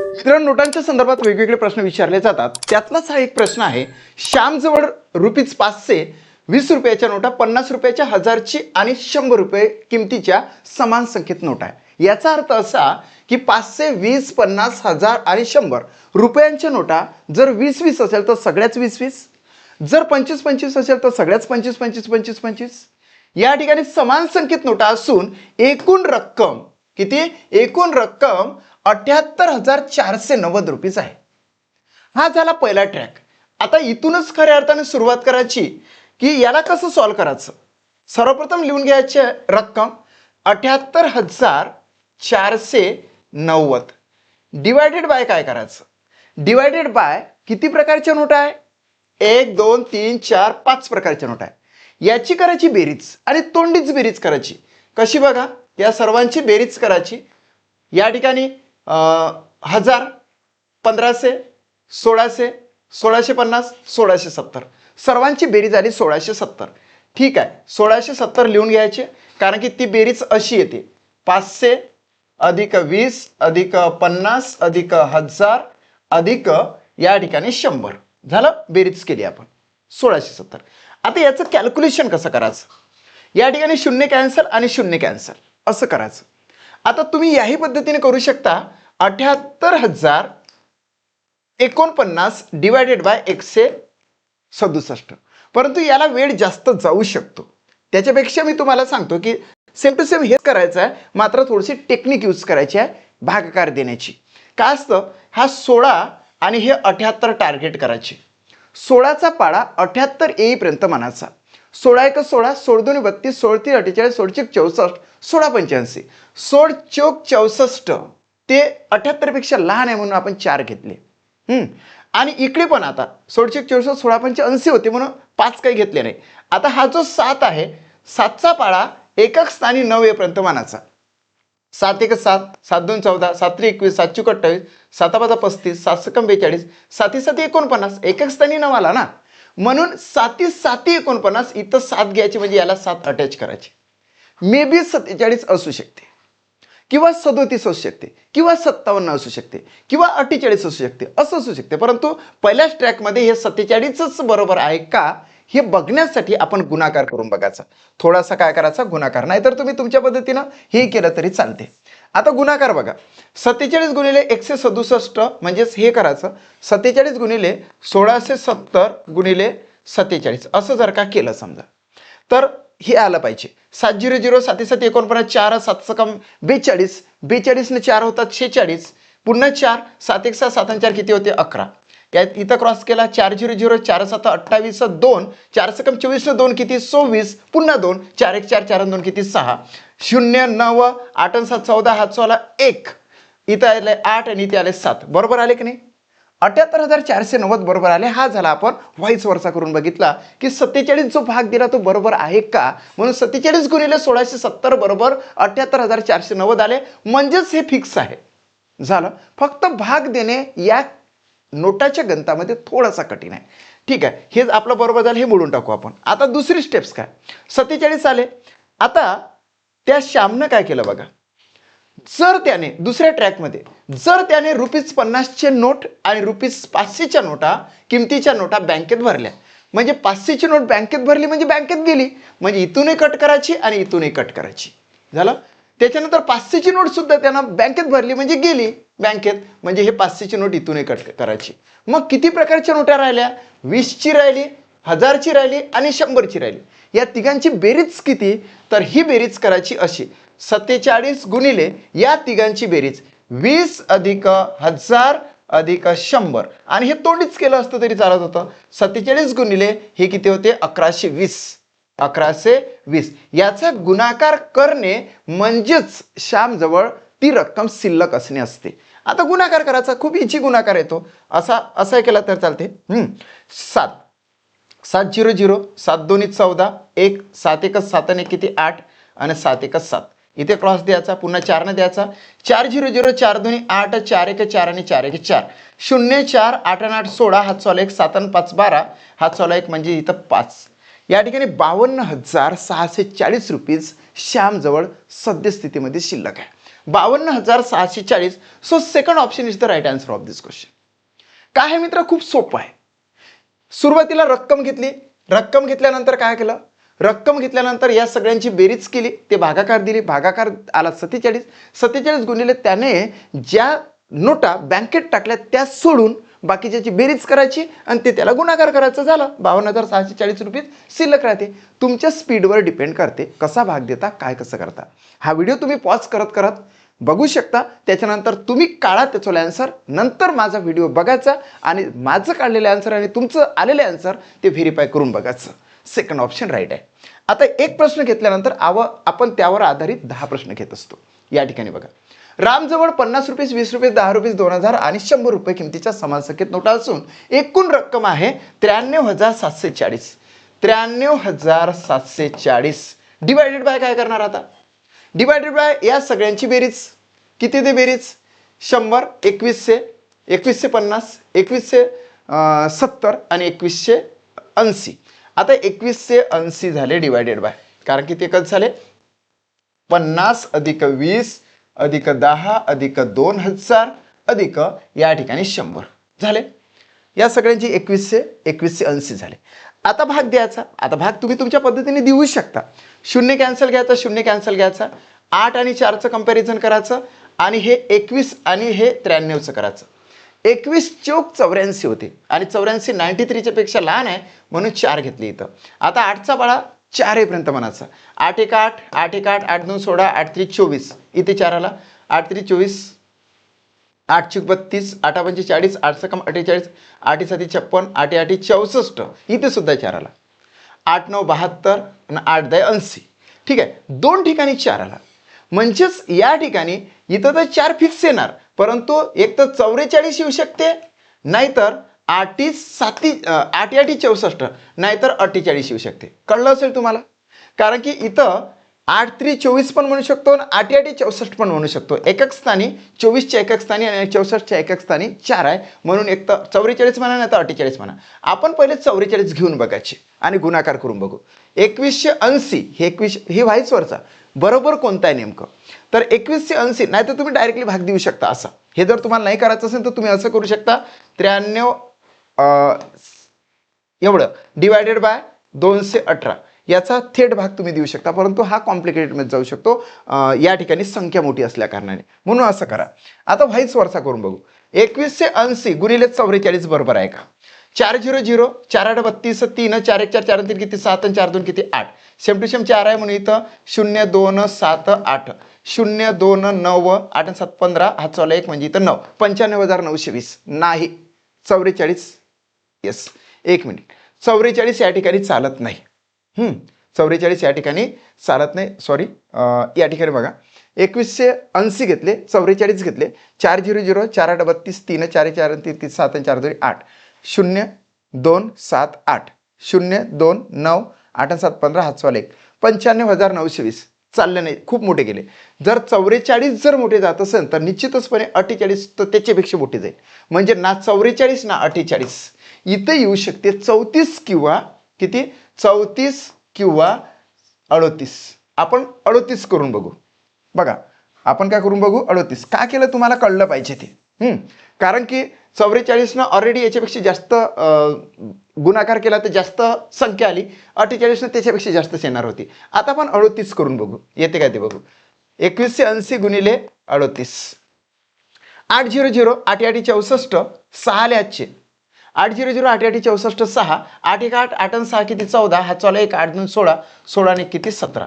मित्रांनो, नोटांच्या संदर्भात वेगवेगळे प्रश्न विचारले जातात. त्यातलाच हा एक प्रश्न आहे. श्यामजवळ रुपीज 500 20 रुपयाच्या नोटा, 50 रुपयाच्या, 1000ची आणि 100 रुपये किमतीच्या समान संख्येत नोटा आहे. याचा अर्थ असा की 500, 20, 50, 1000 आणि 100 रुपयांच्या नोटा जर 20-20 असेल तर सगळ्याच 20-20, जर 25-25 असेल तर सगळ्याच 25-25-25-25. या ठिकाणी समान संख्येत नोटा असून एकूण रक्कम किती? एकूण रक्कम 78,490 रुपीज आहे. हा झाला पहिला ट्रॅक. आता इथूनच खऱ्या अर्थाने सुरुवात करायची की याला कसं सॉल्व करायचं. सर्वप्रथम लिहून घ्यायचे रक्कम 78,490 डिवायडेड बाय काय करायचं? डिवायडेड बाय किती प्रकारच्या नोटा आहे? 1, 2, 3, 4, 5 प्रकारच्या नोटा आहे. याची करायची बेरीज आणि तोंडीच बेरीज करायची. कशी बघा, या सर्वांची बेरीज करायची. या ठिकाणी 1000, 1500, 1600, 1650, 1670 सर्वांची बेरीज आली 1670. ठीक आहे, 1670 लिहून घ्यायचे, कारण की ती बेरीज अशी येते: 500 अधिक 20 अधिक 50 अधिक 1000 अधिक या ठिकाणी 100 झालं. बेरीज केली आपण 1670. आता याचं कॅल्क्युलेशन कसं करायचं? या ठिकाणी 0 कॅन्सल आणि 0 कॅन्सल असं करायचं. आता तुम्ही याही पद्धतीने करू शकता. 78,049 डिवायडेड बाय 167. परंतु याला वेळ जास्त जाऊ शकतो. त्याच्यापेक्षा मी तुम्हाला सांगतो की सेम टू सेम हेच करायचं आहे, मात्र थोडीशी टेक्निक यूज करायची आहे भागाकार देण्याची. काय असतं, हा 16 आणि हे 78 टार्गेट करायचे. 16चा पाडा 78 येईपर्यंत म्हणायचा. 16 1 16, 16 2 32, 16 3 48, 16 4 64, 16 85, 16 4 64 ते 78 पेक्षा लहान आहे म्हणून आपण 4 घेतले. आणि इकडे पण आता 16 4 64, 16 85 होते म्हणून 5 काही घेतले नाही. आता हा जो 7 आहे, 7चा पाडा एकक स्थानी 9 येईपर्यंत मानायचा. 7 1 7, 7 2 14, 7 3 21, 7 4 28, 7 5 35, 7 6 42, 7 7 49, एकक स्थानी 9 आला ना, म्हणून 7 7 49 इथं 7 घ्यायची, म्हणजे याला 7 अटॅच करायची. मे बी 47 असू शकते किंवा 37 असू शकते किंवा 57 असू शकते किंवा 48 असू शकते, असं असू शकते. परंतु पहिल्याच ट्रॅकमध्ये हे 47च बरोबर आहे का हे बघण्यासाठी आपण गुणाकार करून बघायचा. थोडासा काय करायचा, गुणाकार. नाहीतर तुम्ही तुमच्या पद्धतीनं हे केलं तरी चालते. आता गुणाकार बघा. 47 गुणिले 167 म्हणजेच हे करायचं 47 गुणिले 1670 गुणिले 47 असं जर का केलं समजा, तर हे आलं पाहिजे. 7 0 0, 7 7 49, 4 7 कम 42, 42 ने 4 होतात 46, पुन्हा 4, 7 1 7, 7 4 किती होते 11. यात इथं क्रॉस केला 4 0 0, 4 7 28, 2 4 कम 24 2 किती 26, पुन्हा 2 4 1 4, 4 2 किती 6, 0 9 8 7 14, हात चला 1, इथं आले 8 आणि इथे आले 7. बरोबर आले की नाही? 78,490 बरोबर आले. हा झाला आपण व्हाईस वरचा करून बघितला की 47 जो भाग दिला तो बरोबर आहे का, म्हणून 47 गुणिले 1670 बरोबर 78,490 आले, म्हणजेच हे फिक्स आहे. झालं. फक्त भाग देणे या नोटाच्या गणितामध्ये थोडासा कठीण आहे. ठीक आहे, हेच आपलं बरोबर झालं, हे मोडून टाकू आपण. आता दुसरी स्टेप्स काय, 47 आले. आता त्या श्यामनं काय केलं बघा, जर त्याने दुसऱ्या ट्रॅकमध्ये जर त्याने ₹50चे नोट आणि ₹500च्या नोटा किमतीच्या नोटा बँकेत भरल्या, म्हणजे 500ची नोट बँकेत भरली म्हणजे बँकेत गेली, म्हणजे इथूनही कट करायची आणि इथूनही कट करायची. झालं. त्याच्यानंतर 500ची नोट सुद्धा त्यानं बँकेत भरली म्हणजे गेली बँकेत, म्हणजे हे 500ची नोट इथूनही कट करायची. मग किती प्रकारच्या नोटा राहिल्या? 20ची राहिली, 1000ची राहिली आणि 100ची राहिली. या तिघांची बेरीज किती? तर ही बेरीज करायची अशी: 47 गुणिले या तिघांची बेरीज 20 अधिक 1000 अधिक 100, आणि हे तोंडीच केलं असतं तरी चालत होतं. 47 गुणिले हे किती होते 1120, 1120 याचा गुणाकार करणे म्हणजेच श्यामजवळ ती रक्कम शिल्लक असणे असते. आता गुणाकार करायचा खूप इझी गुणाकार येतो. असा केला तर चालते. 7 7 0 0, 7 2 14, 1 7 1 7 आणि किती 8 आणि 7 1 7, इथे क्रॉस द्यायचा, पुन्हा 4 ने द्यायचा. 4 0 0, 4 2 8, 4 1 4 आणि 4 1 4, 0 4 8 8 16, हात चला 1, 7 आणि 5 12, हात चला 1 म्हणजे इथं 5. या ठिकाणी 52,640 रुपीज श्यामजवळ सद्यस्थितीमध्ये शिल्लक आहे. 52,640. So second option is the right answer of this question. काय आहे मित्र, खूप सोपं आहे. सुरुवातीला रक्कम घेतली, रक्कम घेतल्यानंतर काय केलं, रक्कम घेतल्यानंतर या सगळ्यांची बेरीज केली, ते भागाकार दिली, भागाकार आला 47. 47 गुणिले त्याने ज्या नोटा बँकेत टाकल्या त्या सोडून बाकीच्याची बेरीज करायची आणि ते त्याला गुणाकार करायचं, झालं. 52,640 रुपये शिल्लक राहते. तुमच्या स्पीडवर डिपेंड करते कसा भाग देता, काय कसं करता. हा व्हिडिओ तुम्ही पॉज करत करत बघू शकता. त्याच्यानंतर तुम्ही काढा त्याचं आन्सर, नंतर माझा व्हिडिओ बघायचा आणि माझं काढलेलं आन्सर आणि तुमचं आलेलं आन्सर ते व्हेरीफाय करून बघायचं. सेकंड ऑप्शन राईट आहे. आता एक प्रश्न घेतल्यानंतर आपण त्यावर आधारित 10 प्रश्न घेत असतो. या ठिकाणी बघा, रामजवळ 50 रुपये, 20 रुपये, 10 रुपये, 2000 आणि 100 रुपये किमतीच्या समान संख्येत नोटा असून एकूण रक्कम आहे 93,740. 93,740 डिवायडेड बाय काय करणार आता, डिवायडेड बाय या सगळ्यांची बेरीज. किती ते बेरीज, 100, 2100, 2150, 2170 आणि 2180. आता 2180 झाले डिवायडेड बाय, कारण की ते कधी झाले 50 अधिक 20 अधिक 10 अधिक 2000 अधिक या ठिकाणी 100 झाले. या सगळ्यांची 2180 झाले. आता भाग द्यायचा. आता भाग तुम्ही तुमच्या पद्धतीने देऊ शकता. 0 कॅन्सल घ्यायचा, 0 कॅन्सल घ्यायचा, 8 आणि 4चं कंपॅरिझन करायचं आणि हे 21 आणि हे 93चं करायचं. 21 चौक 84 होते आणि 84 93च्या पेक्षा लहान आहे म्हणून 4 घेतले इथं. आता 8चा बाळा 4 येईपर्यंत म्हणायचं. 8 1 8, 8 1 8, 8 2 16, 8 3 24, इथे 4 आला. 8 3 24, 8 3 32, 8 5 40, 8 6 48, 8 7 56, 8 8 64, इथे सुद्धा 4 आला. 8 9 72 आणि 8 10 80. ठीक आहे, 2 ठिकाणी 4 आला. म्हणजेच या ठिकाणी इथं तर 4 फिक्स येणार, परंतु एक तर 44 येऊ शकते, नाहीतर 8 7 8 8 64, नाहीतर 48 येऊ शकते. कळलं असेल तुम्हाला, कारण की इथं 8 3 24 पण म्हणू शकतो आणि 8 8 64 पण म्हणू शकतो. एकक स्थानी 24च्या एकक स्थानी आणि 64च्या एकक स्थानी 4 आहे, म्हणून एक तर 44 म्हणा नाही तर 48 म्हणा. आपण पहिले 44 घेऊन बघायचे आणि गुणाकार करून बघू. 2180 हे 21 ही व्हाईस वरचा बरोबर कोणता आहे नेमकं, तर 2180 नाही तर तुम्ही डायरेक्टली भाग देऊ शकता असं. हे जर तुम्हाला नाही करायचं असेल तर तुम्ही असं करू शकता, 93 एवढं डिवायडेड बाय 218 याचा थेट भाग तुम्ही देऊ शकता, परंतु हा कॉम्प्लिकेटेडमध्ये जाऊ शकतो या ठिकाणी संख्या मोठी असल्या कारणाने, म्हणून असं करा. आता व्हाईस वरचा करून बघू. 2180 गुणिले 44 बरोबर आहे का. 4 0 0, 4 8 32, 3 4 1 4, 4 3 किती 7 आणि 4 2 किती 8. सेम टू सेम 4 आहे म्हणून इथं 0 2 7 8, 0 2 9, 8 7 15, हातचा 1 म्हणजे इथं 9. 95,920 नाही, 44. येस, एक मिनिट, 44 या ठिकाणी चालत नाही. 44 या ठिकाणी चालत नाही, सॉरी. या ठिकाणी बघा, 2180 घेतले, 44 घेतले, 4 0 0, 4 8 32, 3 4 4 3 7 आणि 4 2 8, 0 2 7 8, 0 2 9, 8 7 15, हातचा 1. 95,920 चालले नाही, खूप मोठे गेले. जर 44 जर मोठे जात असेल तर निश्चितचपणे 48 तर त्याच्यापेक्षा मोठी जाईल. म्हणजे ना 44 ना 48 इथं येऊ शकते 34 किंवा किती, 34 किंवा 38. आपण 38 करून बघू. बघा, आपण काय करून बघू, 38 का केलं तुम्हाला कळलं पाहिजे ते. कारण की 44 ऑलरेडी याच्यापेक्षा जास्त गुणाकार केला तर जास्त संख्या आली, 48 त्याच्यापेक्षा जास्तच येणार होती. आता आपण 38 करून बघू, येते काय ते बघू. 2180 गुणिले 38, 8 0 0, 8 8 64, 6 आले आजचे. 8 0 0, 8 8 64, 6, 8 1 8, 8 आणि 6 किती 14, हा चालू 1, 8 2 16, 16 आणि किती 17.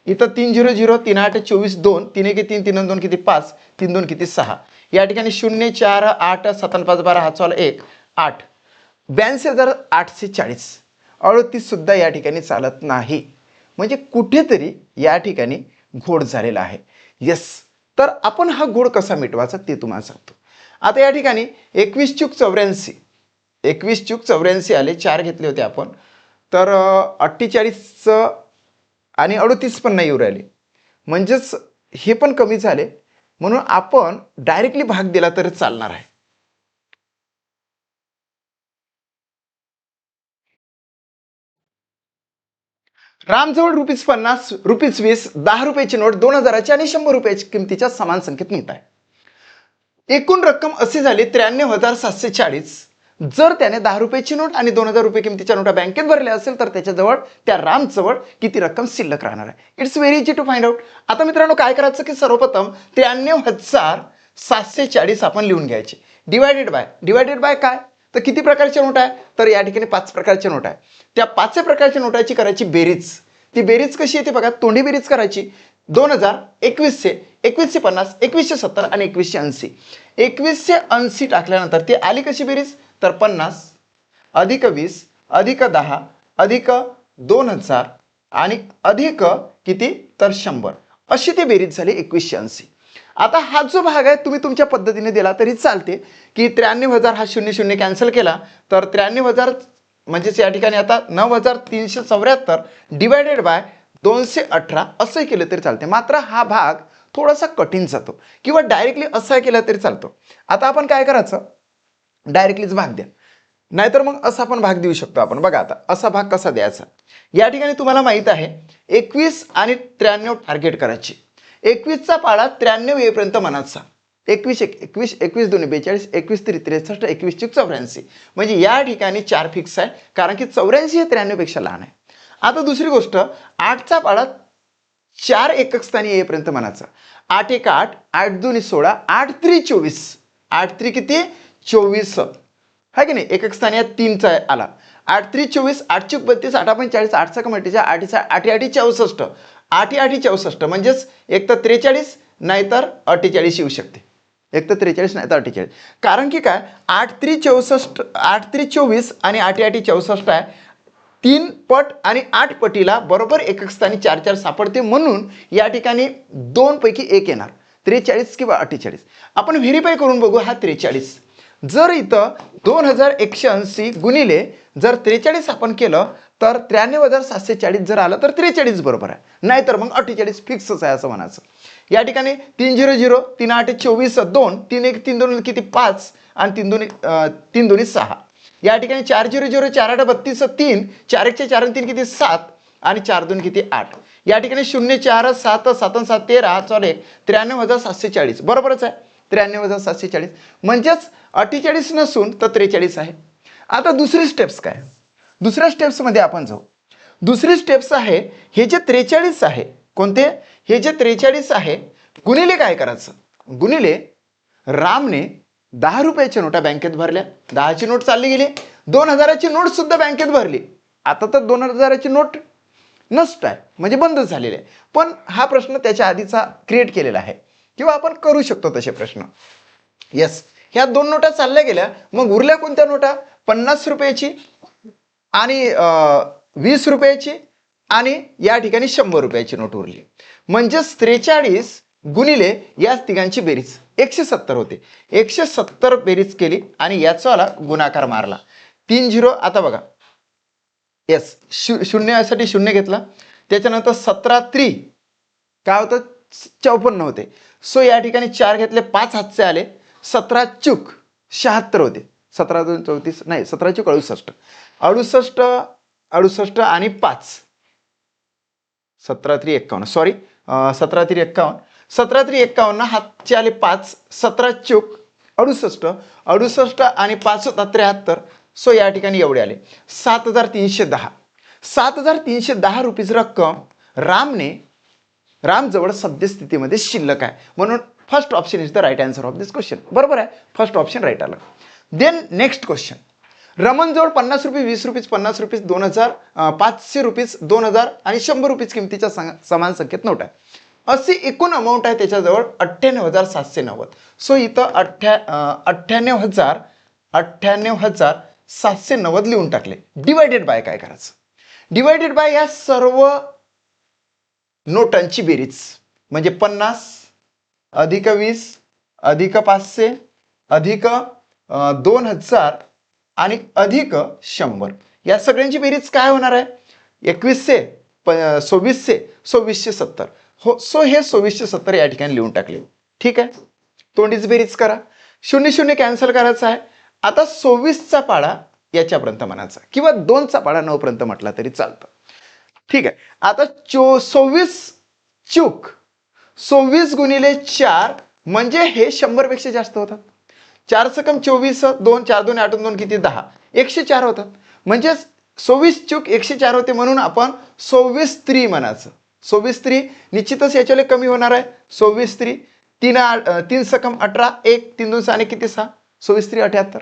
इथं 3 0 0, 3 8 24, 2, 3 1 3, 3 2 किती 5, 3 2 किती 6. या ठिकाणी 0 4 8 7 5 12, हा चालू 1 8. 82,840. 38 सुद्धा या ठिकाणी चालत नाही, म्हणजे कुठेतरी या ठिकाणी घोड झालेला आहे. येस, तर आपण हा घोड कसा मिटवायचा ते तुम्हाला सांगतो. आता या ठिकाणी 21 चूक 84, 21 चूक 84 आले, 4 घेतले होते आपण, तर 48 आणि 38 पण नाही येऊ राहिले, म्हणजेच हे पण कमी झाले, म्हणून आपण डायरेक्टली भाग दिला तर चालणार आहे. रामजवळ ₹50, ₹20, 10 रुपयाची नोट, 2000ची आणि 100 रुपयाची किमतीच्या समान संख्येत नोट आहे. एकूण रक्कम अशी झाली 93,740. जर त्याने 10 रुपयाची नोट आणि 2000 रुपये किमतीच्या नोटा बँकेत भरल्या असेल तर त्याच्याजवळ, त्या रामजवळ किती रक्कम शिल्लक राहणार आहे. It's very easy to find out. आता मित्रांनो काय करायचं की सर्वप्रथम 93,740 आपण लिहून घ्यायचे. डिवायडेड बाय काय, तर किती प्रकारच्या नोट आहे, तर या ठिकाणी 5 प्रकारच्या नोट आहे. त्या 5 प्रकारच्या नोटाची करायची बेरीज. ती बेरीज कशी येते बघा, तोंडी बेरीज करायची. 2000, 2100, 2150, 2170 आणि 2180. 2180 टाकल्यानंतर ती आली कशी बेरीज, तर 50 अधिक 20 अधिक 10 अधिक 2000 आणि अधिक किती, तर 100. अशी ती बेरीज झाली 2180. आता हा जो भाग आहे तुम्ही तुमच्या पद्धतीने दिला तरी चालते की 93,000 हा 00 कॅन्सल केला तर 93,000 म्हणजेच या ठिकाणी आता 9,374 डिवायडेड बाय 218 असं केलं तरी चालते. मात्र हा भाग थोडासा कठीण जातो किंवा डायरेक्टली असा केला तरी चालतो. आता आपण काय करायचं, डायरेक्टलीच भाग द्या, नाहीतर मग असा पण भाग देऊ शकतो आपण. बघा आता असा भाग कसा द्यायचा. या ठिकाणी तुम्हाला माहित आहे 21 आणि 93 टार्गेट करायची. 21चा पाडा 93 येईपर्यंत म्हणायचा. 21 1 21 21 2 42 21 3 63 21 4 84. म्हणजे या ठिकाणी 4 फिक्स आहे कारण की 84 हे 93 पेक्षा लहान आहे. आता दुसरी गोष्ट, 8चा पाडा 4 एकक स्थानी येईपर्यंत म्हणायचा. 8 1 8 8 2 16 8 3 24. 8 3 किती, 24 है की नाही. एकक स्थानी 3चा आला. 8 3 24 8 4 32 8 45 8 6 42 8 8 8 64 8 8 64. म्हणजेच एक तर 43 नाहीतर 48 येऊ शकते. एक तर 43 नाही तर 48. कारण की काय, 8 3 64 8 3 24 आणि 8 8 64 आहे. 3 पट आणि 8 पटीला बरोबर एकक स्थानी 4 4 सापडते. म्हणून या ठिकाणी 2 पैकी 1 येणार, 43 किंवा 48. आपण व्हेरीफाय करून बघू. हा 43. जर इथं 2180 गुणिले जर 43 आपण केलं तर 93,740 जर आलं तर 43 बरोबर आहे, नाहीतर मग 48 फिक्सच आहे असं म्हणायचं. या ठिकाणी 3 0 0 3 8 24 2 3 1 3 2 किती 5 आणि 3 2 6. या ठिकाणी 4 0 0 4 8 32 3 4 1 4 3 किती 7 आणि 4 2 किती 8. या ठिकाणी 0 4 7 7 7 13 4 1 93,740 बरोबरच आहे. 93,740 म्हणजेच 48 नसून तर 43 आहे. आता दुसरी स्टेप्स काय, दुसऱ्या स्टेप्समध्ये आपण जाऊ. दुसरी स्टेप्स आहे हे जे 43 आहे, कोणते, हे जे 43 आहे गुणिले काय करायचं, गुणिले रामने 10 रुपयाच्या नोटा बँकेत भरल्या, 10ची नोट चालली गेली, 2000ची नोट सुद्धा बँकेत भरली. आता तर 2000ची नोट नष्ट आहे म्हणजे बंद झालेली आहे. पण हा प्रश्न त्याच्या आधीचा क्रिएट केलेला आहे किंवा आपण करू शकतो तसे प्रश्न. येस, ह्या 2 नोटा चालल्या गेल्या, मग उरल्या कोणत्या नोटा, 50 रुपयाची आणि 20 रुपयाची आणि या ठिकाणी 100 रुपयाची नोट उरली. म्हणजेच 43 गुणिले या तिघांची बेरीज 170 होते. 170 बेरीज केली आणि याचाला गुणाकार मारला. 3 0. आता बघा, येस, शून्यासाठी 0 घेतला, त्याच्यानंतर 17 3 काय होतं 54 होते. सो या ठिकाणी 4 घेतले, 5 हातचे आले, 17 चूक 76 होते. 17 2 34 नाही 17 चूक 68 68 68 आणि 5 17 3 51 सॉरी 17 3 51 17 3 51 हातचे आले 5, 17 चूक 68 68 आणि 5 होता 73. सो या ठिकाणी एवढे आले 7,310. 7,310 रुपीज रक्कम रामजवळ सद्यस्थितीमध्ये शिल्लक आहे. म्हणून first option is the right answer of this question. बरोबर आहे, फर्स्ट ऑप्शन राईट आलं. देन नेक्स्ट क्वेश्चन, रमणजवळ 50 रुपये 20 रुपये 50 रुपये 2000 500 रुपये 2000 आणि 100 रुपये किमतीच्या समान संख्येत नोट आहे. अशी एकूण अमाऊंट आहे त्याच्याजवळ 98,790. सो इथं 98,790 लिहून टाकले. डिवायडेड बाय काय करायचं, डिवायडेड बाय या सर्व नोटांची बेरीज म्हणजे 50 अधिक 20 अधिक 500 अधिक 2000 आणि अधिक 100 या सगळ्यांची बेरीज काय होणार आहे, 2100 2400 2470. हो, सो हे 2470 या ठिकाणी लिहून टाकले. ठीक आहे, तोंडीच बेरीज करा. 0 0 कॅन्सल करायचं आहे. आता 24चा पाडा याच्यापर्यंत म्हणायचा किंवा 2चा पाडा 9 पर्यंत म्हटला तरी चालतं. ठीक आहे. आता 26 चूक 26 गुणिले 4 म्हणजे हे 100 पेक्षा जास्त होतात. 4 सकम 24 2 4 2 8 2 किती 10 104 होतात. म्हणजे 26 चूक 104 होते म्हणून आपण 26 3 म्हणायचं. 26 3 निश्चितच याच्याले कमी होणार आहे. 26 3 3 सकम 18 1 3 2 6 किती 6 26 3 78.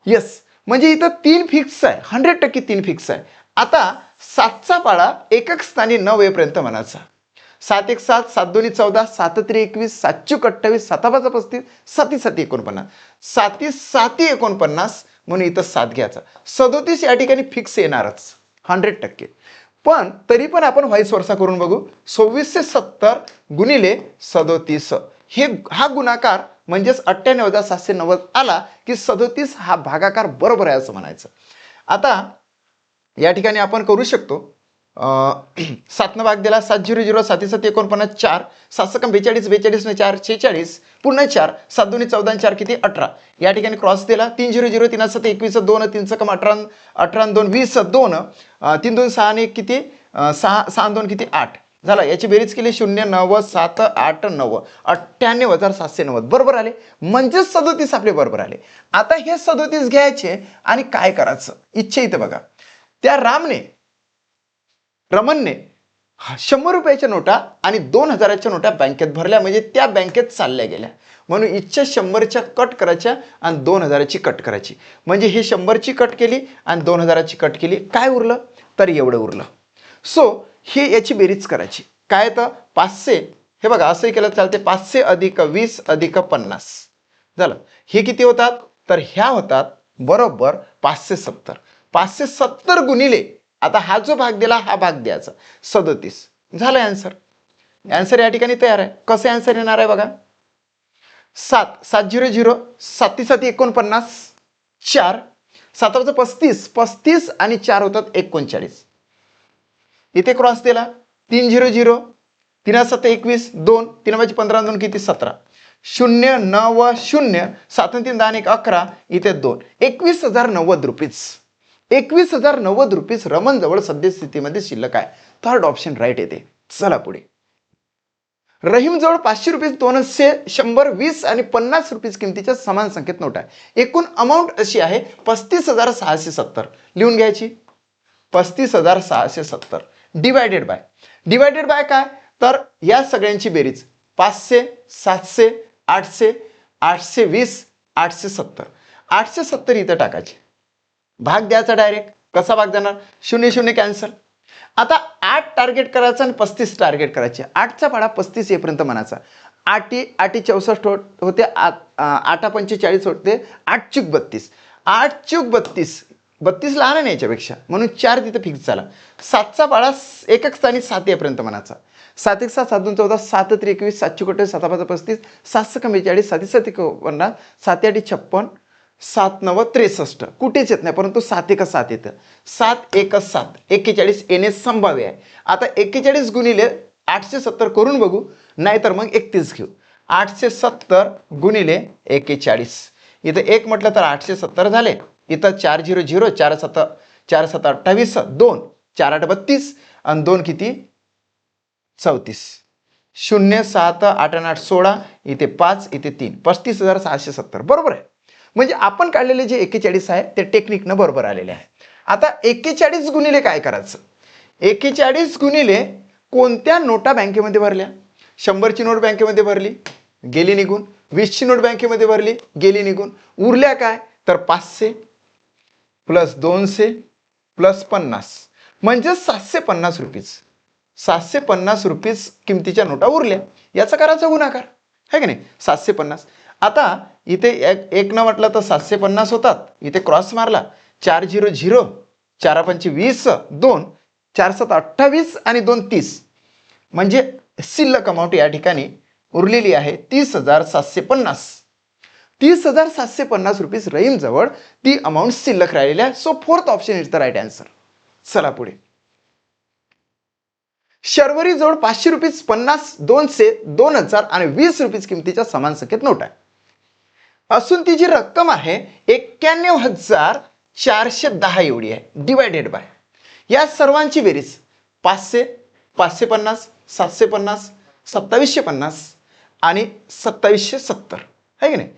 यस, म्हणजे इथं 3 फिक्स आहे. 100% 3 फिक्स आहे. आता 7चा पाडा एकक स्थानी 9 येईपर्यंत म्हणायचा. 7 1 7 7 2 14 7 3 21 7 चूक 28 7 5 35 7 7 49 7 7 49 म्हणून इथं 7 घ्यायचा. 37 या ठिकाणी फिक्स येणारच 100%. पण तरी पण आपण व्हाईस वर्सा करून बघू. 26 70 गुणिले 37 हा गुणाकार म्हणजेच 98,790 आला की 37 हा भागाकार बरोबर आहे असं म्हणायचं. आता या ठिकाणी आपण करू शकतो. 7 भाग दिला 7 0 0 7 7 49 4 7 सकम 42 42 4 46 पुन्हा 4 7 2 14 4 किती 18. या ठिकाणी क्रॉस दिला 3 0 0 3 7 21 2 3 सकम 18 18 2 20 2 3 2 6 आणि किती 6 6 2 किती 8 झाला. याची बेरीज केली 0 9 7 8 9 98,790 बरोबर आले. म्हणजेच 37 आपले बरोबर आले. आता हे 37 घ्यायचे आणि काय करायचं इच्छा इथं बघा. त्या रमणने 100 रुपयाच्या नोटा आणि 2000च्या नोटा बँकेत भरल्या म्हणजे त्या बँकेत चालल्या गेल्या. म्हणून इच्छा 100च्या कट करायच्या आणि 2000ची कट करायची. म्हणजे हे 100ची कट केली आणि 2000ची कट केली. काय उरलं तर एवढं उरलं. सो हे याची बेरीज करायची. काय तर 500 हे बघा असंही केलं चालते. 500 अधिक 20 अधिक 50 झालं. हे किती होतात तर ह्या होतात बरोबर 570. 570 गुणिले आता हा जो भाग दिला हा भाग द्यायचा 37 झालं. आन्सर या ठिकाणी तयार आहे. कसं आन्सर येणार आहे बघा. 7 7 0 0 7 7 49 4 7 35 35 आणि 4 होतात 39. इथे क्रॉस दिला 3 0 0 3 7 21 2 3 5 15 2 किती 17 0 9 0 7 3 10 1 11 इथे 2 21,090 रुपीज. 21,090 रुपीज रमण जवळ सद्यस्थितीमध्ये शिल्लक आहे. थर्ड ऑप्शन राईट येते. चला पुढे. रहीम जवळ 500 रुपये 200 100 20 आणि 50 रुपीज किमतीच्या समान संख्येत नोट आहे. एकूण अमाऊंट अशी आहे 35,670. लिहून घ्यायची 35,670 डिवायडेड बाय काय तर या सगळ्यांची बेरीज 500 700 800 820 870 870 इथं टाकायची. भाग द्यायचा डायरेक्ट. कसा भाग देणार 0 0 कॅन्सल. आता 8 टार्गेट करायचं आणि 35 टार्गेट करायचे. 8चा पाडा 35 येईपर्यंत म्हणायचा. 8 8 64 होते 8 45 होते 8 चूक 32 8 चूक 32 32 लहान आहे याच्यापेक्षा म्हणून 4 तिथं फिक्स झाला. 7चा पाडा एकक स्थानी 7 येईपर्यंत म्हणायचा. 7 1 7 7 2 14 7 3 21 7 चूक 7 5 35 7 6 42 7 7 51 7 8 56 7 9 63 कुठेच येत नाही परंतु 7 1 7 येतं. 7 1 7 41 येणे संभाव्य आहे. आता 41 गुणिले 870 करून बघू नाहीतर मग 31 घेऊ. 870 गुणिले 41 इथं 1 म्हटलं तर 870 झाले. इथं 4 0 0 4 7 4 7 28 2 4 8 32 आणि 2 किती 34 0 7 8 8 16 इथे 5 इथे 3 35,670 बरोबर आहे. म्हणजे आपण काढलेले जे 41 आहे ते टेक्निकनं बरोबर आलेले आहे. आता 41 गुणिले काय करायचं 41 गुणिले कोणत्या नोटा बँकेमध्ये भरल्या. 100ची नोट बँकेमध्ये भरली गेली निघून. 20ची नोट बँकेमध्ये भरली गेली निघून. उरल्या काय तर 500 प्लस 200 प्लस 50 म्हणजे 750 रुपीज. 750 रुपीज किमतीच्या नोटा उरल्या. याचा करायचा गुणाकार आहे की नाही 750. आता इथे एक न म्हटलं तर 750 होतात. इथे क्रॉस मारला 4 0 0 4 5 20 2 4 7 28 आणि 2 30 म्हणजे शिल्लक अमाऊंट या ठिकाणी उरलेली आहे 30,750. 30,750 रुपीज रहीम जवळ ती अमाऊंट शिल्लक राहिलेली आहे. So fourth option is the right answer. चला पुढे. शर्वरी जवळ 500 रुपीज 50 200 2000 आणि 20 रुपीज किमतीच्या समान संख्येत नोट आहे असून ती जी रक्कम आहे 91,410 एवढी आहे. डिवायडेड बाय या सर्वांची बेरीज 500, 550, 750, 2750 आणि 2770 आहे की नाही.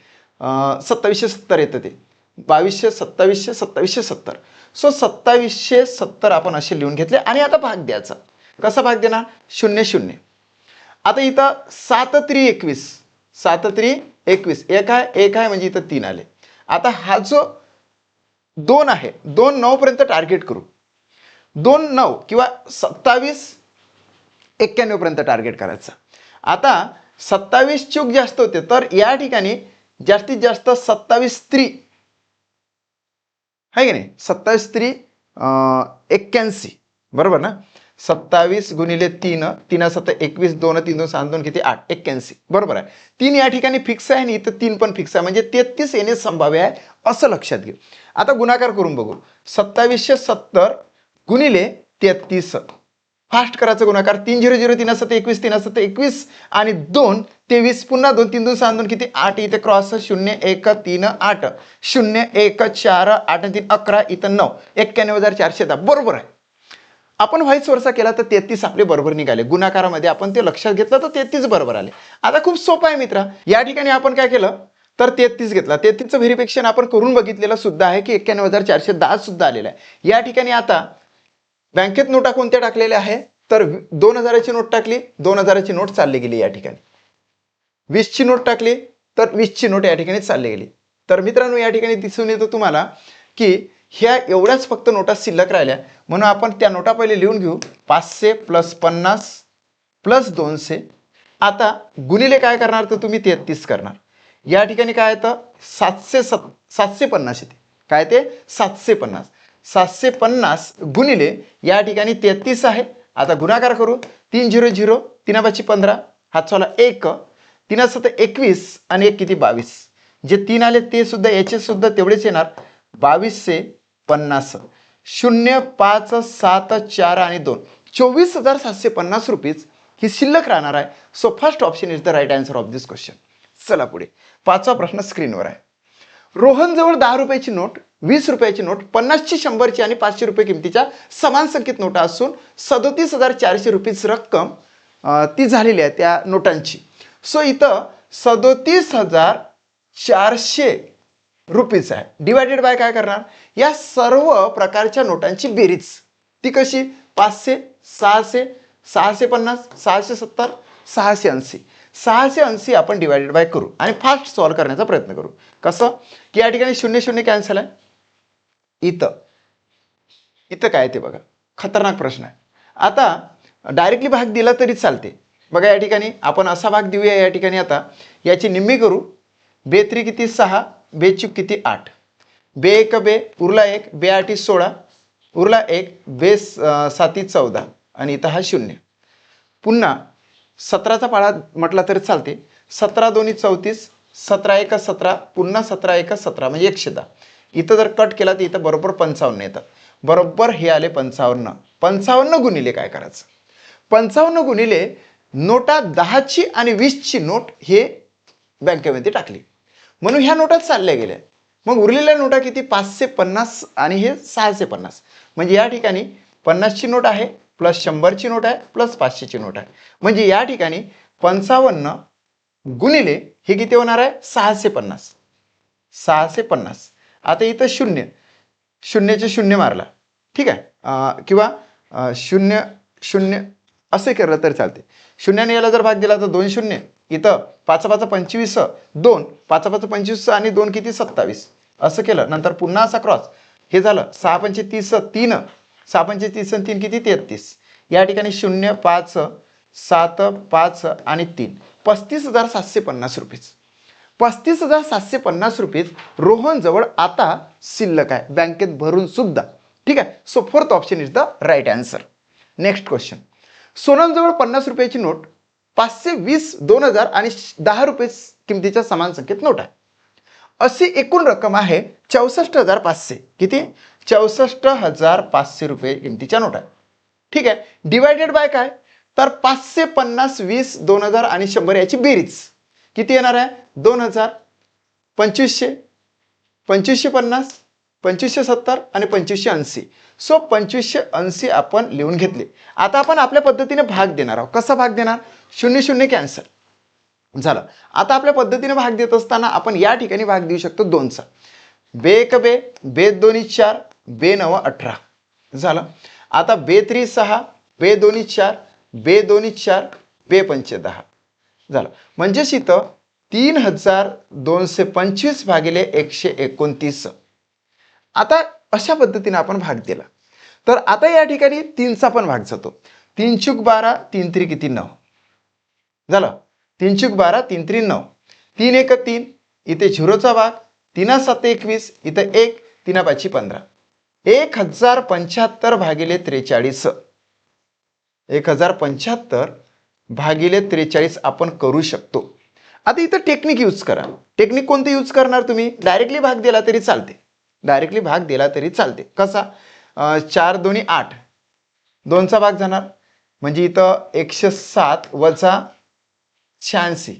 2770 येतं ते 2200, 2700, 2770. सो 2770 आपण असे लिहून घेतले आणि आता भाग द्यायचा. कसा भाग देणार? 0 0. आता इथं 7 3 21, 7 3 21, एक आहे म्हणजे इथं 3 आले. आता हा जो 2 आहे, 2 9 पर्यंत टार्गेट करू. 2 9 किंवा 27 91 पर्यंत टार्गेट करायचं. आता 27 चूक जास्त होते, तर या ठिकाणी जास्तीत जास्त 27 3 आहे की नाही. 27 3 81, बरोबर ना. 27 गुणिले 3, 3 7 21, 2 3 2 7 2 किती 8, 81, बरोबर आहे. 3 या ठिकाणी फिक्स आहे आणि इथं 3 पण फिक्स आहे, म्हणजे 33 येणे संभाव्य आहे असं लक्षात घे. आता गुणाकार करून बघू. 2770 गुणिले 33, फास्ट करायचं गुणाकार. 3 0 0 3 7 21, 3 7 21 आणि 2 23, पुन्हा 2 3 2 7 2 किती 8, इथे क्रॉस 0 1 3 8, 0 1 4 8 3 11, इथं 9, 91,410, बरोबर आहे. आपण व्हाईस वर्सा केला तर 33 आपले बरोबर निघाले. गुणाकारामध्ये आपण ते लक्षात घेतलं तर 33 बरोबर आले. आता खूप सोपं आहे मित्रा. या ठिकाणी आपण काय केलं तर 33 घेतला. 33चं व्हेरिफिकेशन आपण करून बघितलेलं सुद्धा आहे की 91,410 सुद्धा आलेलं आहे. या ठिकाणी आता बँकेत नोटा कोणत्या टाकलेल्या आहे तर 2000ची नोट टाकली, 2000ची नोट चालली गेली. या ठिकाणी 20ची नोट टाकली तर 20ची नोट या ठिकाणी चालली गेली. तर मित्रांनो या ठिकाणी दिसून येतं तुम्हाला की ह्या एवढ्याच फक्त नोटा शिल्लक राहिल्या, म्हणून आपण त्या नोटा पहिले लिहून घेऊ. 500 + 50 + 200. आता गुणिले काय करणार तर तुम्ही 33 करणार. या ठिकाणी काय येतं 750 येते. काय ते 750. 750 गुणिले या ठिकाणी 33 आहे. आता गुणाकार करू. 3 0 0, 3 5 15, हात चला 1, 3 7 21 आणि 1 किती 22. जे 3 आले ते सुद्धा याचे सुद्धा तेवढेच येणार. 2250, 0 5 7 4 आणि 2, 24,750 रुपीज ही शिल्लक राहणार आहे. So first option is the right answer of this question. चला पुढे 5वा प्रश्न स्क्रीनवर आहे. रोहन जवळ 10 रुपयाची नोट, 20 रुपयाची नोट, 50ची, 100ची आणि 500 रुपये किमतीच्या समान संख्येत नोटा असून 37,400 रुपीज रक्कम ती झालेली आहे त्या नोटांची. सो इथं 37,400 रुपीज आहे. डिवायडेड बाय काय करणार या सर्व प्रकारच्या नोटांची बेरीज. ती कशी 500, 600, 650, 670, 680. 680 आपण डिवायडेड बाय करू आणि फास्ट सॉल्व्ह करण्याचा प्रयत्न करू. कसं की या ठिकाणी 0 0 कॅन्सल आहे. इथं काय ते बघा, खतरनाक प्रश्न आहे. आता डायरेक्टली भाग दिला तरी चालते. बघा या ठिकाणी आपण असा भाग देऊया. या ठिकाणी आता याची निम्मी करू. बे 3 किती 6, बे चूक किती 8, बे 1 बे उरला 1, बे 8 16 उरला 1, बे 7 14 आणि इथं हा 0. पुन्हा 17चा पाढा म्हटला तरी चालते. 17 2 34, 17 1 17, पुन्हा 17 1 17 म्हणजे 110. इथं जर कट केला तर इथं बरोबर 55 येतात. बरोबर हे आले 55. 55 गुणिले काय करायचं 55 गुणिले नोटा 10ची आणि 20ची नोट हे बँकेमध्ये टाकली, म्हणून ह्या नोटा चालल्या गेल्या. मग उरलेल्या नोटा किती 550 आणि हे 650. म्हणजे या ठिकाणी 50ची नोट आहे प्लस 100ची नोट आहे प्लस 500ची नोट आहे. म्हणजे या ठिकाणी 55 गुणिले हे किती होणार आहे 650. 650. आता इथं 0 शून्याचे 0 मारला, ठीक आहे, किंवा 0 0 असे केलं तर चालते. शून्याने याला जर भाग दिला तर 2 0. इथं 5 5 25, 2 5 5 25 आणि 2 किती 27 असं केलं. नंतर पुन्हा असा क्रॉस हे झालं 6 5 30 3, 6 5 30 आणि 3 किती 33. या ठिकाणी 0 5 7 5 आणि 3, 35,750 रुपीज. 35,750 रुपीज रोहनजवळ आता शिल्लक आहे बँकेत भरून सुद्धा. ठीक आहे. So fourth option is the right answer. Next question. सोनमजवळ 50 रुपयाची नोट, 520, 2000 आणि 10 रुपये किमतीच्या समान संख्येत नोट आहे. अशी एकूण रक्कम आहे 64,500. किती 64,500 रुपये किमतीच्या नोट आहे. ठीक आहे. डिवायडेड बाय काय तर 550, 20, 2000 आणि 100 याची बेरीज किती येणार आहे 2000, 2500, 2550, 2570 आणि 2580. सो 2580 आपण लिहून घेतले. आता आपण आपल्या पद्धतीने भाग देणार आहोत. कसा भाग देणार? 0 0 कॅन्सल झालं. आता आपल्या पद्धतीने भाग देत असताना आपण या ठिकाणी भाग देऊ शकतो 2चा. बे एक बे, बे दोन्ही 4, बे 9 18 झालं. आता बे 3 6, बे दोन्ही 4, बे दोन्ही 4, बे 5 10 झालं. म्हणजेच इथं 3225 भागिले 129. आता अशा पद्धतीने आपण भाग दिला. तर आता या ठिकाणी 3चा पण भाग जातो. 3 चूक 12, 3 3 किती 9 झालं. 3 चूक 12, 3 3 9, 3 1 3, इथे 0चा भाग, 3 7 21, इथं 1, 3 5 15. 1075 भागिले 43. 1075 भागिले 43 आपण करू शकतो. आता इथं टेक्निक यूज करा. टेक्निक कोणते यूज करणार तुम्ही? डायरेक्टली भाग दिला तरी चालते. डायरेक्टली भाग दिला तरी चालते. कसा? 4 2 8, 2चा भाग जाणार म्हणजे इथं 107 वजा 86,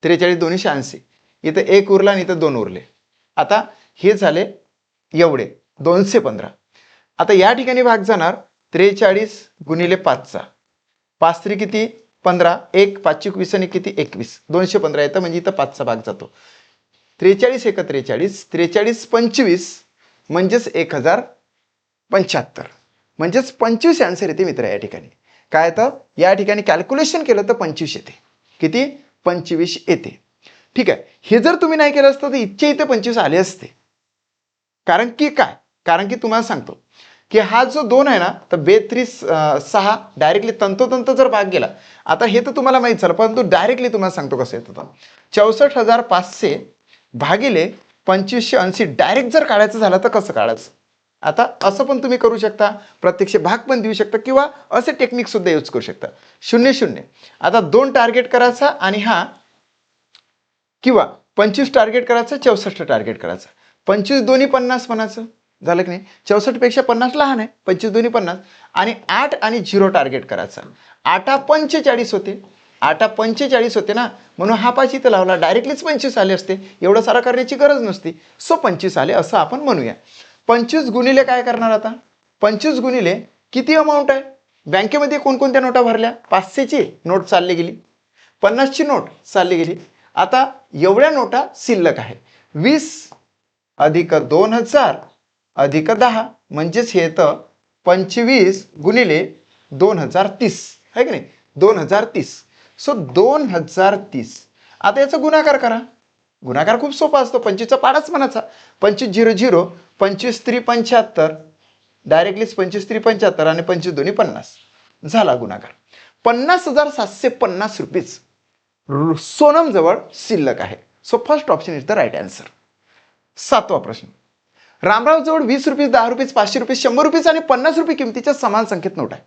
43 2 86, इथं 1 उरला आणि इथं 2 उरले. आता हे झाले एवढे 215. आता या ठिकाणी भाग जाणार 43 गुणिले 5चा, 5 3 किती 15, 1 5 21 आणि किती 21, 215 येतं म्हणजे इथं 5चा भाग जातो. 43 1 43, 43 25 म्हणजेच 1075, म्हणजेच 25 आन्सर येते मित्र. या ठिकाणी काय तर या ठिकाणी कॅल्क्युलेशन केलं तर 25 येते. किती? 25 येते. ठीक आहे. हे जर तुम्ही नाही केलं असतं तर इथे 25 आले असते. कारण की काय? कारण की तुम्हाला सांगतो की हा जो 2 आहे ना, तर बे 3 6 डायरेक्टली तंतोतंत जर भाग गेला. आता हे तर तुम्हाला माहित झालं, परंतु डायरेक्टली तुम्हाला सांगतो कसं येतं. 64,500 भागिले 2580 डायरेक्ट जर काढायचं झालं तर कसं काढायचं? आता असं पण तुम्ही करू शकता, प्रत्यक्ष भाग पण देऊ शकता किंवा असे टेक्निक सुद्धा यूज करू शकता. 0 0. आता 2 टार्गेट करायचा आणि हा किंवा 25 टार्गेट करायचं, 64 टार्गेट करायचं. 25 दोन्ही 50 म्हणायचं. झालं की नाही? 64 पेक्षा 50 लहान आहे. 25 दोन्ही 50 आणि 8 आणि 0 टार्गेट करायचा. 8 45 होते. 8 45 होते ना, म्हणून हा 5 इथं लावला. डायरेक्टलीच 25 आले असते. एवढं सारा करण्याची गरज नसती. सो 25 आले असं आपण म्हणूया. 25 गुणिले काय करणार आता? 25 गुणिले किती अमाऊंट आहे? बँकेमध्ये कोणकोणत्या नोटा भरल्या? 500ची नोट चालली गेली, 50ची नोट चालली गेली. आता एवढ्या नोटा शिल्लक आहे. 20 अधिक 2000 अधिक 10 म्हणजेच हे येतं 25 गुणिले 2030 आहे की नाही? 2030. सो 2030. आता याचा गुणाकार करा. गुणाकार खूप सोपा असतो. 25चा पाडाच म्हणायचा. 25 0 0, 25 3 75, डायरेक्टलीच 25 3 75 आणि 25 दोन्ही 50 झाला गुणाकार. 50,750 रुपीज सोनम जवळ शिल्लक आहे. So first option is the right answer. 7वा प्रश्न. रामराव जवळ 20 रुपये, 10 रुपये, 500 रुपये, 100 रुपये आणि 50 रुपये किमतीच्या समान संख्येत नोट आहे.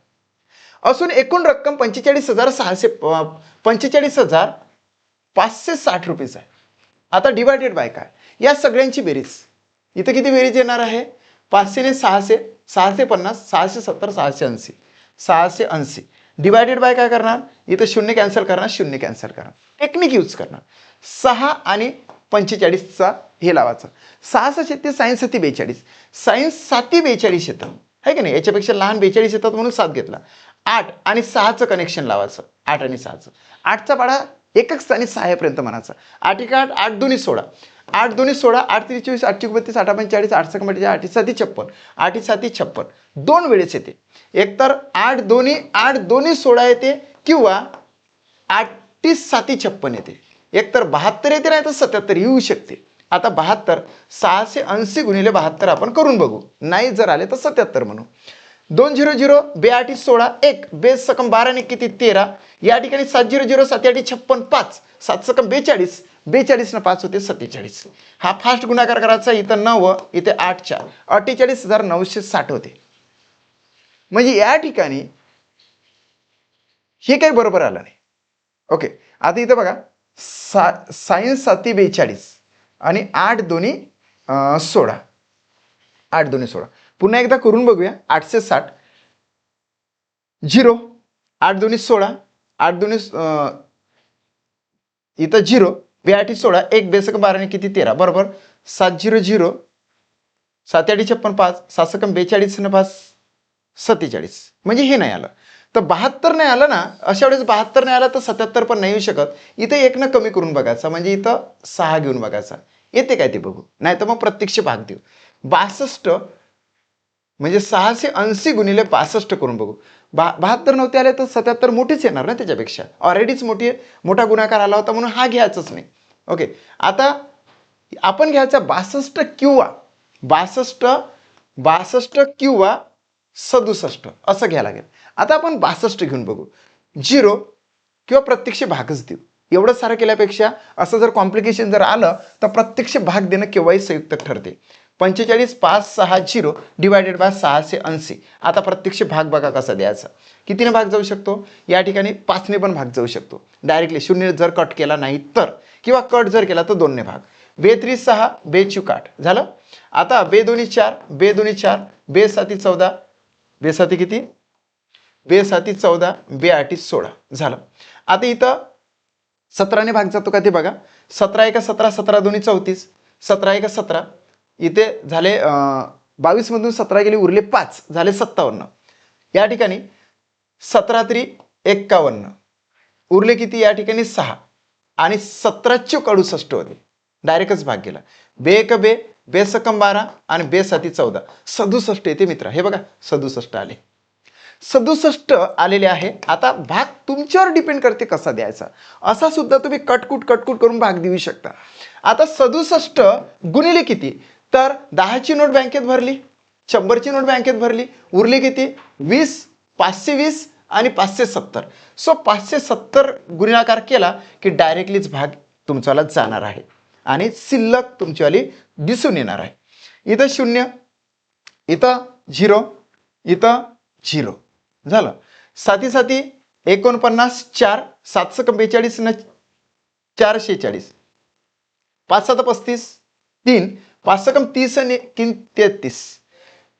असून एकूण रक्कम 45,560 रुपये आहे. आता डिवायडेड बाय काय? या सगळ्यांची बेरीज. इथं किती बेरीज येणार आहे? 500 ने 600, 650, 670, 680, 680 डिवायडेड बाय काय करणार? इथं 0 कॅन्सल करणार, 0 कॅन्सल करणार. टेक्निक यूज करणार. 6 आणि 45चा हे लावायचं. 6 7 सायन्स 7 42, सायन्स 7 42 येतं आहे की नाही? याच्यापेक्षा लहान 42 येतात म्हणून 7 घेतला. 8 आणि 6चं कनेक्शन लावायचं. 8 आणि 6चं. 8चा पाडा एकच स्थानी 6 पर्यंत म्हणायचं. 8 1 8, 8 2 16, 8 2 16, 8 3 24, 8 32, 8 45, 8 6 8 7 56, 8 7 56 दोन वेळेस येते. एकतर 8 2 16 येते किंवा 8 7 56 येते. एकतर 72 येते नाही तर 77 येऊ शकते. आता 72 680 गुणिले 72 आपण करून बघू. नाही जर आले तर 77 म्हणू. 2 0 0, बे 8 16, 1 बे सकम 12 ने किती 13. या ठिकाणी 7 0 0, 7 8 56, 5 7 सकम 42, 42 न 5 होते 47. हा फास्ट गुणाकार करायचा. इथं 9, इथे 8 4, 48,960 होते. म्हणजे या ठिकाणी हे काही बरोबर आलं नाही. ओके. आता इथं बघा सायन्स 7 42 आणि 8 2 16, 8 2 16 पुन्हा एकदा करून बघूया. 860 0, 8 2 16, 8 2 इथं 0, बे 8 16, 1 बेसक 12 ने किती 13 बरोबर. 7 0 0, 7 56 5, 7 42 न 5 47, म्हणजे हे नाही आलं. तर 72 नाही आलं ना, अशा वेळेस 72 नाही आला तर 77 पण नाही येऊ शकत. इथे 1 न कमी करून बघायचा, म्हणजे इथं 6 घेऊन बघायचा, येते काय ते बघू, नाही तर मग प्रत्यक्ष भाग देऊ. 62 म्हणजे 680 गुणिले 62 करून बघू. 72 नव्हते आले तर 77 मोठीच येणार ना, त्याच्यापेक्षा ऑलरेडीच मोठा गुणाकार आला होता, म्हणून हा घ्यायचाच नाही. ओके, आता आपण घ्यायचा 62 किंवा 67 असं घ्यायला लागेल. आता आपण 62 घेऊन बघू. 0 किंवा प्रत्यक्ष भागच देऊ. एवढं सारं केल्यापेक्षा असं जर कॉम्प्लिकेशन जर आलं तर प्रत्यक्ष भाग देणं केव्हाही संयुक्त ठरते. 45 5 6 0 डिवायडेड बाय 680. आता प्रत्यक्ष भाग बघा कसा द्यायचा. कितीने भाग जाऊ शकतो? या ठिकाणी 5ने पण भाग जाऊ शकतो डायरेक्टली. 0 जर कट केला नाही तर, किंवा कट जर केला तर 2ने भाग. 2 3 6 2 4 8 झालं. आता 2 2 4 2 2 4 2 7 14, 2 7 किती? 2 7 14, 2 8 16 झालं. आता इथं 17ने भाग जातो का ते बघा. 17 1 17, 17 2 34, 17 1 17. इथे झाले 22 मधून 17 गेले, उरले 5, झाले 57. या ठिकाणी 17 3 51, उरले किती? या ठिकाणी 6, आणि 17 चूक 68 होते, डायरेक्टच भाग गेला. 2 1 2, 2 सकम 12 आणि 2 7 14, 67 येते मित्र. हे बघा 67 आले, 67 आलेले आहे. आता भाग तुमच्यावर डिपेंड करते कसा द्यायचा. असा सुद्धा तुम्ही कटकूट करून भाग देऊ शकता. आता 67 गुणिले किती? तर 10ची नोट बँकेत भरली, 100ची नोट बँकेत भरली, उरली किती? 20, 520 आणि 570. सो 570 गुणाकार केला की डायरेक्टलीच भाग तुमच्याला जाणार आहे आणि शिल्लक तुमच्यावाली दिसून येणार आहे. इथं 0, इथं 0, इथं 0 झालं. 7 7 49 4, 7 42 न 446, 5 7 35 3, 5 30 आणि 3 33,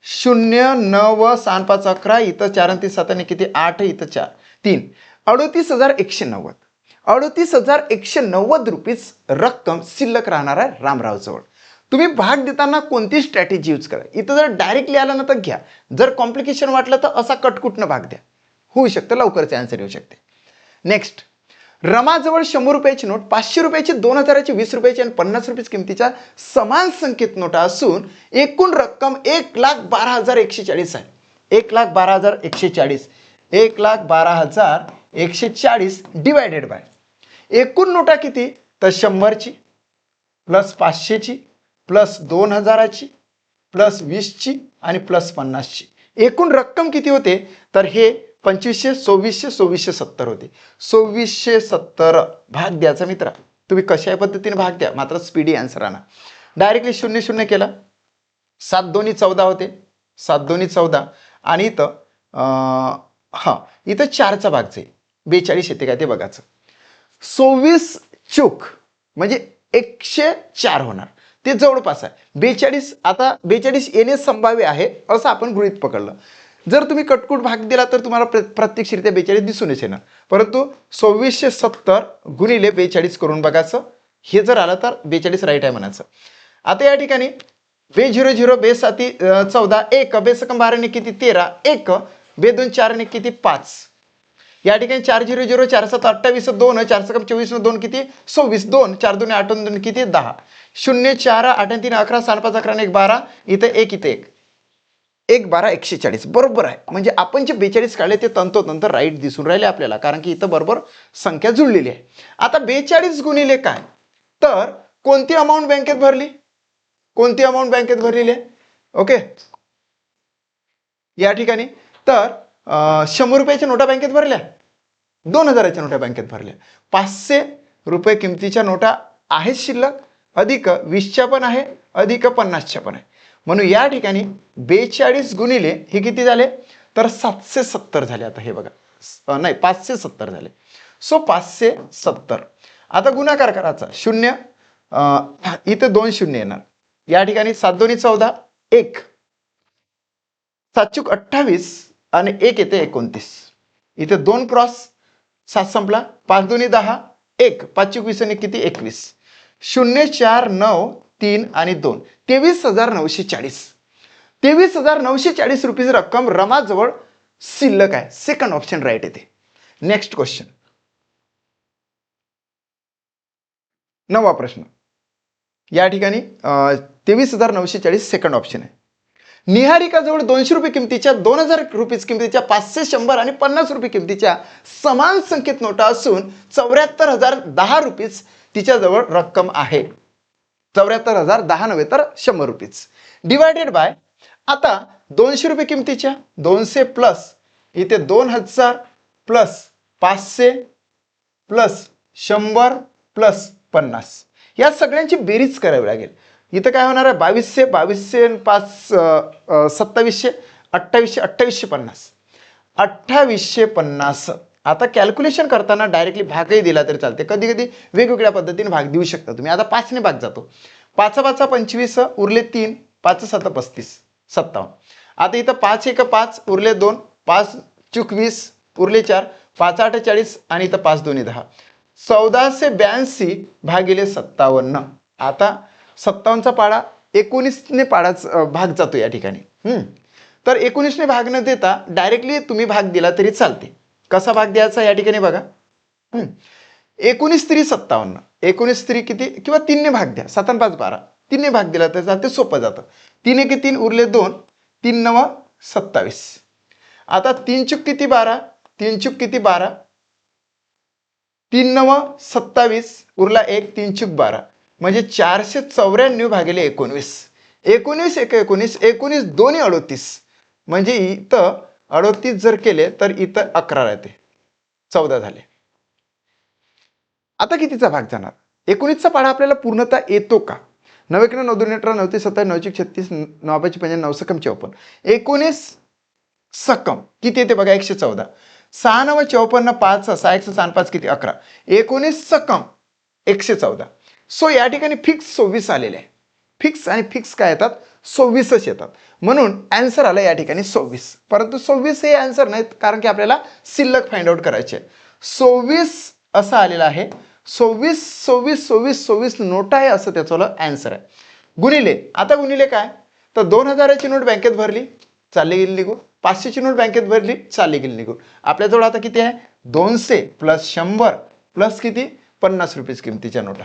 0 9 6 5 11, इथं 4 आणि 3 7 आणि किती? 8, इथं 4 3, 38,190. 38,190 रुपीज रक्कम शिल्लक राहणार आहे रामरावजवळ. तुम्ही भाग देताना कोणती स्ट्रॅटेजी यूज करा. इथं जर डायरेक्टली आलं ना तर घ्या, जर कॉम्प्लिकेशन वाटलं तर असा कटकुटनं भाग द्या, होऊ शकतं, लवकरच आन्सर येऊ शकते. नेक्स्ट, रमाजवळ 100 रुपयाची नोट, 500 रुपयाची, 2000ची, 20 रुपयाची आणि 50 रुपये किमतीच्या समान संख्येत नोटा असून एकूण रक्कम 1,12,140 आहे. 1,12,140, 1,12,140 डिवायडेड बाय एकूण नोटा किती? तर 100ची प्लस 500ची प्लस 2000ची प्लस 20ची आणि प्लस 50ची. एकूण रक्कम किती होते? तर हे 2500 2400 2470 होते. 2470 भाग द्यायचा मित्रा. तुम्ही कशाही पद्धतीने भाग द्या, मात्र स्पीडी आन्सर आणा. डायरेक्टली 0 0 केला, 7 2 14 होते, 7 2 14, आणि इथं इथं 4चा भाग जाईल, 42 येते काय ते बघायचं. 24 चूक म्हणजे 104 होणार, ते जवळपास आहे. 42, आता 42 येणे संभाव्य आहे असं आपण गृहीत पकडलं. जर तुम्ही कटकूट भाग दिला तर तुम्हाला प्रत्यक्षरित्या 42 दिसूनच येणार, परंतु 2470 गुणिले 42 करून बघायचं. हे जर आलं तर 42 राईट आहे म्हणायचं. आता या ठिकाणी 2 0 0 2 7 14 1 2 सकम 12 ने किती? 13 1 2 2 4 ने किती? 5. या ठिकाणी 4 0 0 4 7 28 2 4 सकम 24 2 किती? 26 2 4 2 8 2 किती? 10 0 4 8 3 11 7 5 11 1 12, इथं 1 इथं 1, 1 12 140 बरोबर आहे. म्हणजे आपण जे 42 काढले ते तंतोतंत राईट दिसून राहिले आपल्याला, कारण की इथं बरोबर संख्या जुळलेली आहे. आता 42 गुणिले काय? तर कोणती अमाऊंट बँकेत भरली? कोणती अमाऊंट बँकेत भरलेली आहे? ओके, या ठिकाणी तर 100 रुपयाच्या नोटा बँकेत भरल्या, 2000च्या नोटा बँकेत भरल्या, 500 रुपये किमतीच्या नोटा आहेत शिल्लक, अधिक 20च्या पण आहे, अधिक 50च्या पण आहे. म्हणून या ठिकाणी 42 गुणिले हे किती झाले? तर 770 झाले. आता हे बघा, नाही 570 झाले. सो 570. आता गुणाकार करायचा. 0 इथे 2 0 येणार. या ठिकाणी 7 2 14 1, 7 चूक 28 आणि 1 येते 29. इथे 2 क्रॉस, 7 संपला. 5 2 10 1, 5 चूक 20 आणि किती? 21. 0 4 9 3 आणि 2 23,940. 23,940 रुपीज रक्कम रमाजवळ शिल्लक आहे. सेकंड ऑप्शन राईट येते. नेक्स्ट क्वेश्चन, 9वा प्रश्न. या ठिकाणी 23,940 सेकंड ऑप्शन आहे. निहारिकाजवळ 200 रुपये किमतीच्या, 2,000 रुपये किमतीच्या, 500, 100 आणि 50 रुपये किमतीच्या समान संख्येत नोटा असून 74,010 रुपीज तिच्याजवळ रक्कम आहे. 74,010 नव्हे तर 100 रुपीज. डिवायडेड बाय, आता 200 रुपये किमतीच्या 200 प्लस इथे 2,000 प्लस 500 प्लस 100 प्लस 50, या सगळ्यांची बेरीज करावी लागेल. इथं काय होणार आहे, 2200, 2200 5 2700, 2800, 2850, 2850. आता कॅल्क्युलेशन करताना डायरेक्टली भागही दिला तरी चालते, कधी कधी वेगवेगळ्या पद्धतीने भाग देऊ शकता तुम्ही. आता 5 ने भाग जातो, 5 5 25 उरले 3, 5 7 35 57. आता इथं 5 1 5 उरले 2, 5 चूक 20 उरले 4, 5 8 40 आणि इथं 5 2 10, 1482 भागिले 57. आता 57चा पाडा 19ने पाडाच भाग जातो या ठिकाणी. तर 19ने भाग न देता डायरेक्टली तुम्ही भाग दिला तरी चालते. कसा भाग द्यायचा या ठिकाणी बघा. 19 3 57, 19 3 किती, किंवा 3 ने भाग द्या, 7 5 12, 3 ने भाग दिला तर चालते, सोपं जातं. 3 1 3 उरले 2, 3 9 27. आता 3 चूक किती 12, 3 चूक किती 12, 3 9 27 उरला 1, 3 चूक 12, म्हणजे 494 भागिले 19. 19 1 19, 19 2 38, म्हणजे इथं 38 जर केले तर इथं 11 राहते, 14 झाले. आता कितीचा भाग जाणार, 19चा पाडा आपल्याला पूर्णतः येतो का. 9 1 9 2 18 9 37 9 36 9 5 55 9 सकम 54, 19 सकम किती येते बघा 114, 6 9 54 5 6 1 6 5 किती 11, 19 सकम 114. सो या ठिकाणी फिक्स 26 आलेले आहे. फिक्स आणि फिक्स काय येतात, 26च येतात. म्हणून आन्सर आला या ठिकाणी 26. परंतु 26 हे आन्सर नाहीत, कारण की आपल्याला शिल्लक फाइंड आउट करायचे. 26 असं आलेलं आहे. 26 26 26 26 नोटा आहे असं त्याचं आन्सर आहे. गुणिले, आता गुणिले काय, तर 2000ची नोट बँकेत भरली, चालली गेली निघून. 500ची नोट बँकेत भरली, चालली गेली निघून. आपल्याजवळ आता किती आहे, 200 प्लस 100 प्लस किती 50 रुपये किमतीच्या नोटा.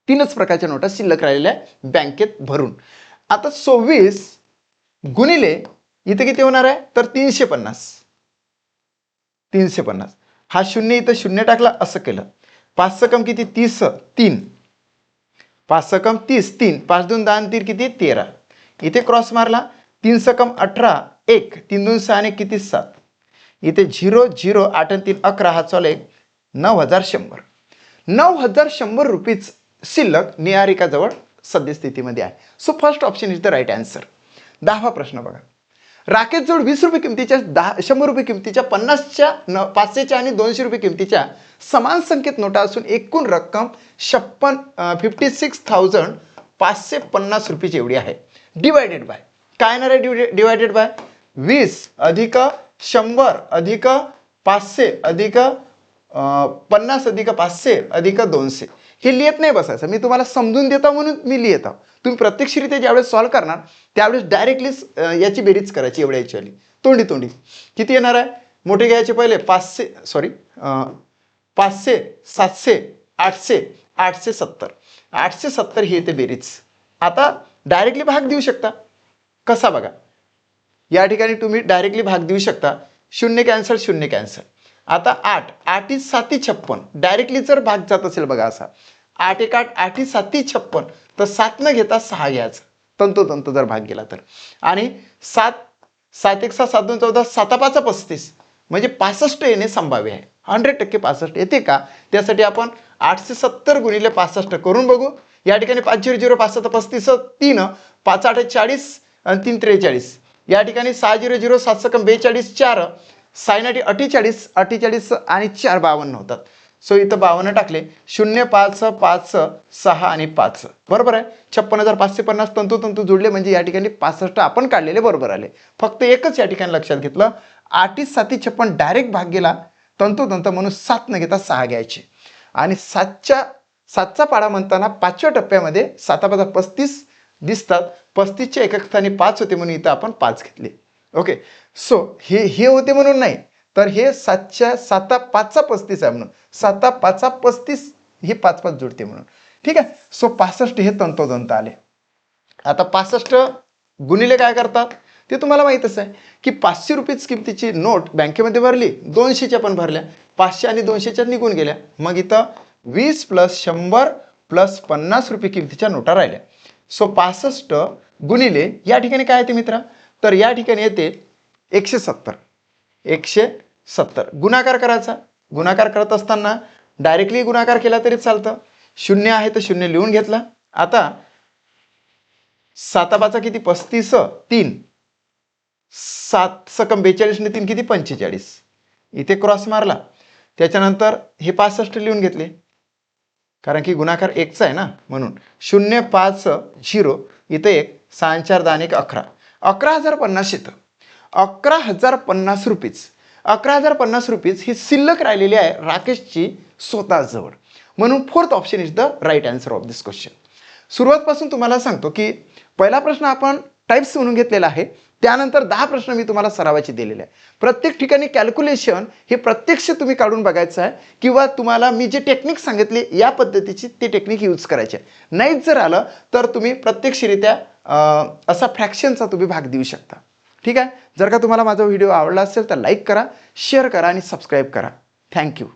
3च प्रकारच्या नोटा शिल्लक राहिलेल्या बँकेत भरून. आता 26 गुणिले इथे किती होणार आहे, तर 350. 350 हा शून्य इथं शून्य टाकला, असं केलं. 5 सकम किती 30 3, 5 सकम 30 3, 5 2 10 3 किती 13, इथे क्रॉस मारला. 3 सकम 18 1, 3 2 6 किती 7, इथे 0 0 8 आणि 3 11, हा चालू 9100. 9100 रुपीज शिल्लक निहारिकाजवळ सद्यस्थितीमध्ये आहे. So first option is the right answer. 10वा प्रश्न बघा. राकेशजवळ 20 रुपये किमतीच्या 100 रुपये किमतीच्या 50च्या 500च्या आणि 200 रुपये किमतीच्या समान संख्येत नोटा असून एकूण रक्कम 56,550 रुपये एवढी आहे. डिवायडेड बाय काय येणार आहे, डिवायडेड बाय 20 अधिक 100 अधिक 500 अधिक 50 अधिक 500 अधिक 200. हे लिहित नाही बसायचं, मी तुम्हाला समजून देतो म्हणून मी लिहित आहो. तुम्ही प्रत्यक्षरित्या ज्यावेळेस सॉल्व्ह करणार त्यावेळेस डायरेक्टली याची बेरीज करायची, एवढ्या याची तोंडी तोंडी. किती येणार आहे, मोठे घ्यायचे पहिले 500 700 800 870 870 ही येते बेरीज. आता डायरेक्टली भाग देऊ शकता, कसा बघा, या ठिकाणी तुम्ही डायरेक्टली भाग देऊ शकता. 0 कॅन्सल 0 कॅन्सल. आता 8 8 7 56, डायरेक्टली जर भाग जात असेल बघा असा, 8 1 8 8 7 56, तर 7 न घेता 6 घ्यायचं तंतोतंत जर भाग गेला तर. आणि 7 7 1 6 7 2 14 7 5 35, म्हणजे 65 येणे संभाव्य आहे. 100% 65 येते का, त्यासाठी आपण 870 गुणिले 65 करून बघू. या ठिकाणी 5 0 0 5 7 35 3, 5 8 40 आणि 3 43. या ठिकाणी 6 0 0 7 सकम 42 4, 6 48 48 आणि 4 52 होतात. सो इथं 52 टाकले, 0 5 5 6 आणि 5 बरोबर आहे. 56,550 तंतोतंतू जोडले, म्हणजे या ठिकाणी 65 आपण काढलेले बरोबर आले. फक्त एकच या ठिकाणी लक्षात घेतलं, 8 7 56 डायरेक्ट भाग गेला तंतोतंत, म्हणून 7 न घेता 6 घ्यायचे. आणि 7च्या सातचा पाढा म्हणताना 5व्या टप्प्यामध्ये 7 35 दिसतात. 35च्या एकक स्थानी 5 होते म्हणून इथं आपण 5 घेतले. ओके, सो हे होते म्हणून नाही, तर हे 7 5 35 आहे म्हणून 7 5 35 हे 5 5 जुळते म्हणून. ठीक आहे, सो 65 हे तंतोतंत आले. आता 65 गुणिले काय करतात ते तुम्हाला माहीतच आहे की 500 रुपये किमतीची नोट बँकेमध्ये भरली, 200च्या पण भरल्या, 500 आणि 200च्या निघून गेल्या. मग इथं 20 + 100 + 50 रुपये किमतीच्या नोटा राहिल्या. सो 65 गुणिले या ठिकाणी काय येते मित्रा, तर या ठिकाणी येते 170. 170 गुणाकार करायचा. गुणाकार करत असताना डायरेक्टली गुणाकार केला तरी चालतं. 0 आहे तर 0 लिहून घेतला. आता 7 5 किती 35 3 7 सकम 42 ने 3 किती 45. इथे क्रॉस मारला. त्याच्यानंतर हे 65 लिहून घेतले कारण की गुणाकार 1चा आहे ना म्हणून. 0 5 0 इथे 1 6 4 10 1 11. 11,050 येतं. 11,050 रुपीज. 11,050 रुपीज ही शिल्लक राहिलेली आहे राकेशची स्वतःजवळ. म्हणून 4th option is the right answer of this question. सुरुवातपासून तुम्हाला सांगतो की पहिला प्रश्न आपण टाईप्स म्हणून घेतलेला आहे. त्यानंतर 10 प्रश्न मी तुम्हाला सरावाचे दिलेले आहे. प्रत्येक ठिकाणी कॅल्क्युलेशन हे प्रत्यक्ष तुम्ही काढून बघायचं आहे किंवा तुम्हाला मी जे टेक्निक सांगितले या पद्धतीची ते टेक्निक यूज करायचे आहे. नाहीच जर आलं तर तुम्ही प्रत्यक्षरित्या असा फ्रॅक्शनचा तुम्ही भाग देऊ शकता. ठीक आहे, जर का तुम्हाला माझा व्हिडिओ आवडला असेल तर लाईक करा, शेअर करा आणि सबस्क्राईब करा. थँक्यू.